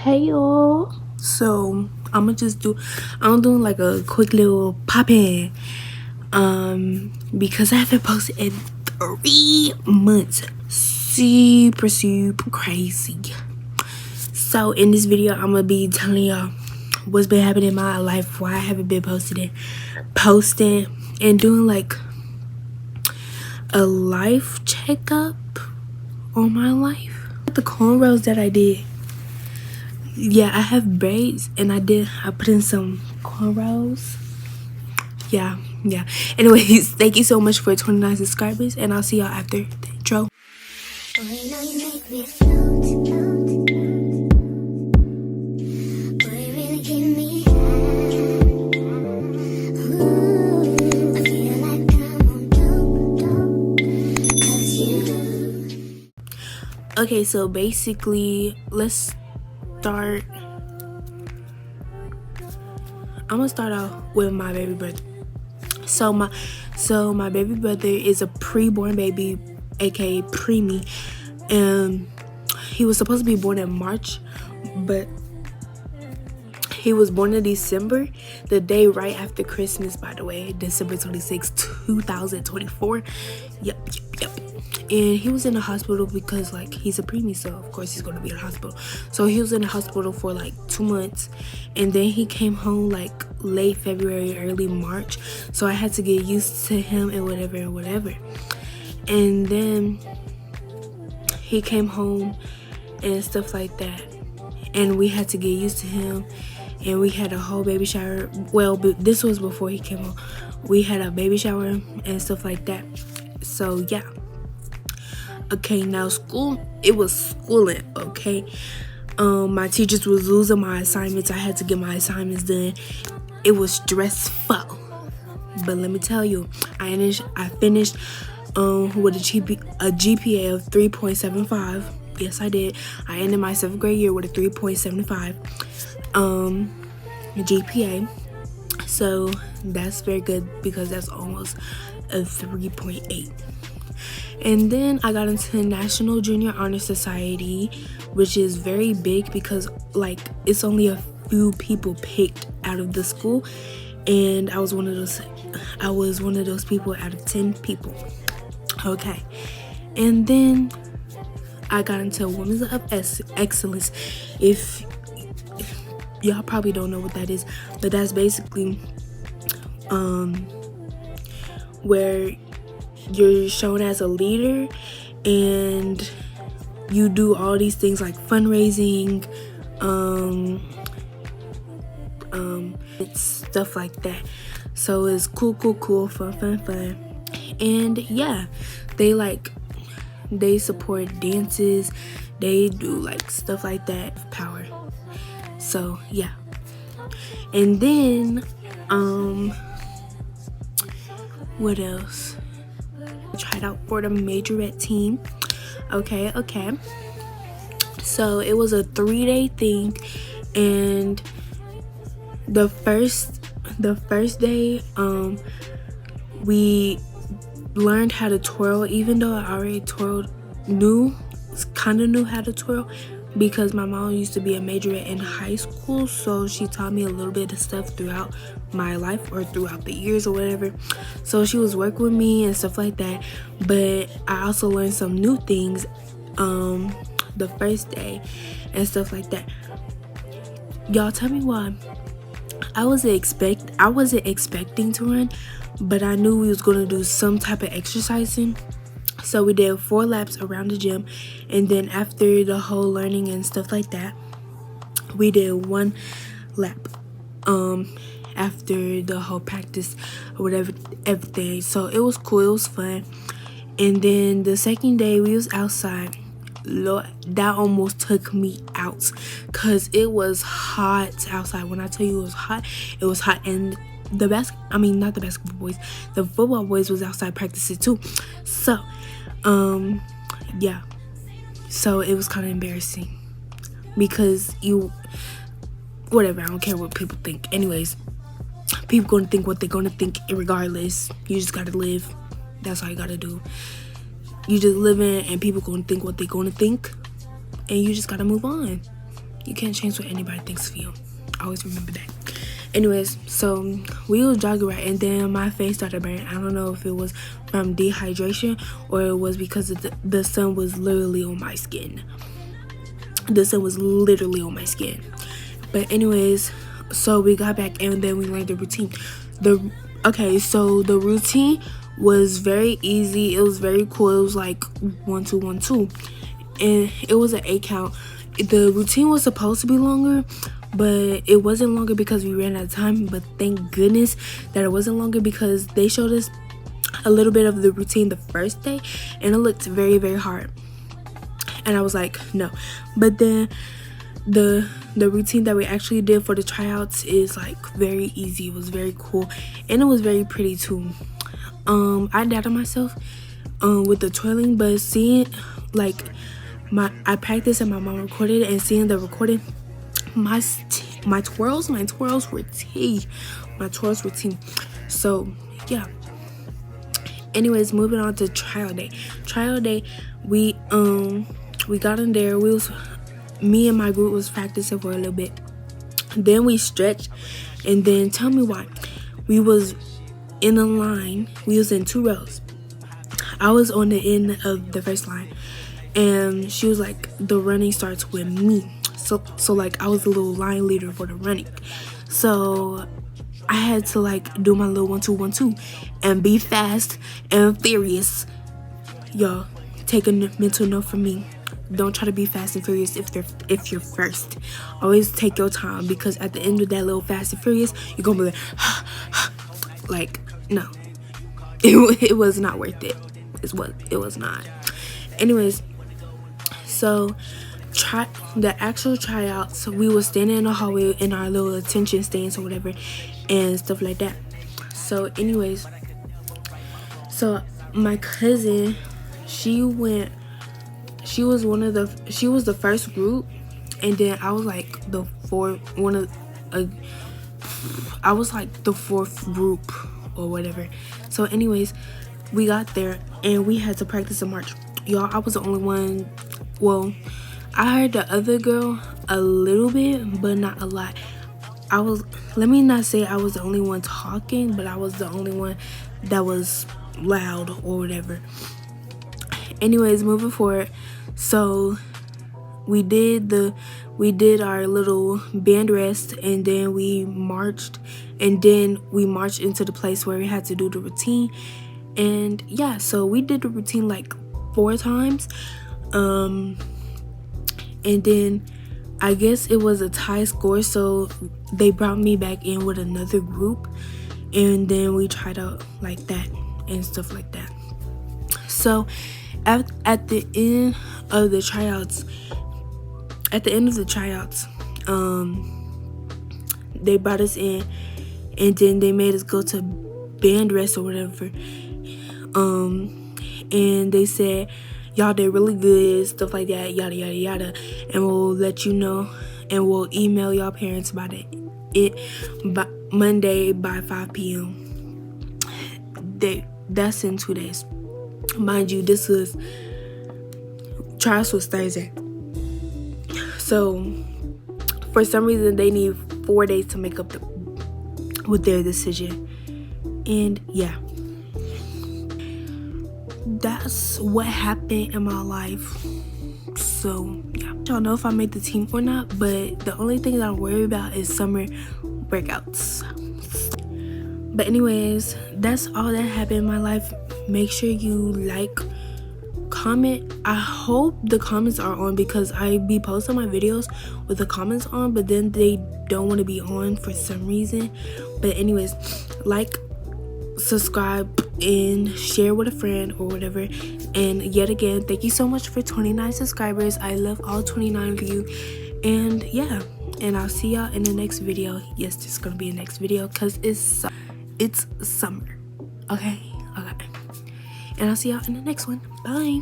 Hey y'all, so I'm doing like a quick little pop-in because I haven't posted in 3 months. Super crazy. So in this video I'm gonna be telling y'all what's been happening in my life, why I haven't been posting and doing like a life checkup on my life. The cornrows that I did, yeah, I have braids and I put in some cornrows. Yeah. Anyways, thank you so much for 29 subscribers and I'll see y'all after the intro. Okay, so basically let's start. I'm gonna start off with my baby brother. So my baby brother is a pre-born baby, aka preemie, and he was supposed to be born in March, but he was born in December, the day right after Christmas, by the way, December 26, 2024. Yep. And he was in the hospital because like he's a preemie, so of course he's going to be in the hospital. So he was in the hospital for like 2 months, and then he came home like late February, early March. So I had to get used to him and whatever. And then he came home and stuff like that, and we had to get used to him. And we had a whole baby shower. Well, but this was before he came home. We had a baby shower and stuff like that. So yeah. Okay, now school, it was schooling, okay? My teachers was losing my assignments. I had to get my assignments done. It was stressful. But let me tell you, I finished with a GPA of 3.75. Yes, I did. I ended my 7th grade year with a 3.75 GPA. So that's very good because that's almost a 3.8. And then I got into the National Junior Honor Society, which is very big because like it's only a few people picked out of the school, and I was one of those people out of 10 people. Okay. And then I got into Women's of Excellence. If y'all probably don't know what that is, but that's basically where you're shown as a leader and you do all these things like fundraising, stuff like that. So it's cool, fun. And yeah, they support dances, they do like stuff like that, power. So yeah. And then what else? I tried out for the majorette team. Okay. So it was a 3-day thing, and the first day we learned how to twirl, even though I already knew how to twirl because my mom used to be a majorette in high school, so she taught me a little bit of stuff throughout my life or throughout the years or whatever. So she was working with me and stuff like that, but I also learned some new things the first day and stuff like that. Y'all tell me why. I wasn't expecting to run, but I knew we was going to do some type of exercising. So we did 4 laps around the gym, and then after the whole learning and stuff like that, we did 1 lap after the whole practice or whatever, everything. So it was cool, it was fun. And then the second day we was outside. Lord, that almost took me out because it was hot outside. When I tell you it was hot, and not the basketball boys, the football boys was outside practicing too. So yeah, so it was kind of embarrassing because whatever, I don't care what people think. Anyways, people gonna think what they're gonna think regardless. You just gotta live. That's all you gotta do. You just living, and people gonna think what they gonna think, and you just gotta move on. You can't change what anybody thinks of you. Always remember that. Anyways, so we was jogging, right, and then my face started burning. I don't know if it was from dehydration or it was because the sun was literally on my skin. The sun was literally on my skin. But anyways, so we got back and then we learned the routine. So the routine was very easy. It was very cool. It was like 1 2 1 2, and it was an 8 count. The routine was supposed to be longer, but it wasn't longer because we ran out of time. But thank goodness that it wasn't longer, because they showed us a little bit of the routine the first day and it looked very, very hard, and I was like, no. But then the routine that we actually did for the tryouts is like very easy. It was very cool and it was very pretty too. I doubted myself with the twirling, but seeing like I practiced and my mom recorded it, and seeing the recording, my twirls were tea. My twirls were tea. So yeah. Anyways, moving on to trial day. Trial day, we got in there. Me and my group was practicing for a little bit. Then we stretched, and then tell me why. We was in a line. We was in 2 rows. I was on the end of the first line, and she was like, the running starts with me. So like I was the little line leader for the running. So I had to like do my little 1 2 1 2 and be fast and furious. Y'all, take a mental note from me. Don't try to be fast and furious if you're first. Always take your time, because at the end of that little fast and furious, you're gonna be like no. It was not worth it. It was not. Anyways, so the actual tryouts, we were standing in the hallway in our little attention stands or whatever and stuff like that. So anyways, so my cousin, she was the first group, and then I was like the fourth group or whatever. So anyways, we got there and we had to practice a march. Y'all, I was the only one. Well, I heard the other girl a little bit, but not a lot. Let me not say I was the only one talking, but I was the only one that was loud or whatever. Anyways, moving forward, so we did our little band rest, and then we marched into the place where we had to do the routine. And yeah, so we did the routine like 4 times. And then I guess it was a tie score, so they brought me back in with another group, and then we tried out like that and stuff like that. So at the end of the tryouts, they brought us in, and then they made us go to band rest or whatever. And they said, y'all did really good, stuff like that, yada yada yada, and we'll let you know, and we'll email y'all parents about it by Monday by 5 p.m. That's in 2 days. Mind you, trials was Thursday. So for some reason they need 4 days to make up with their decision. And yeah, that's what happened in my life. So yeah, I don't know if I made the team or not, but the only thing that I'm worried about is summer workouts. But anyways, that's all that happened in my life. Make sure you like, comment. I hope the comments are on, because I be posting my videos with the comments on, but then they don't want to be on for some reason. But anyways, like, subscribe, and share with a friend or whatever. And yet again, thank you so much for 29 subscribers. I love all 29 of you. And yeah, and I'll see y'all in the next video. Yes, there's gonna be a next video because it's summer. Okay, and I'll see y'all in the next one. Bye.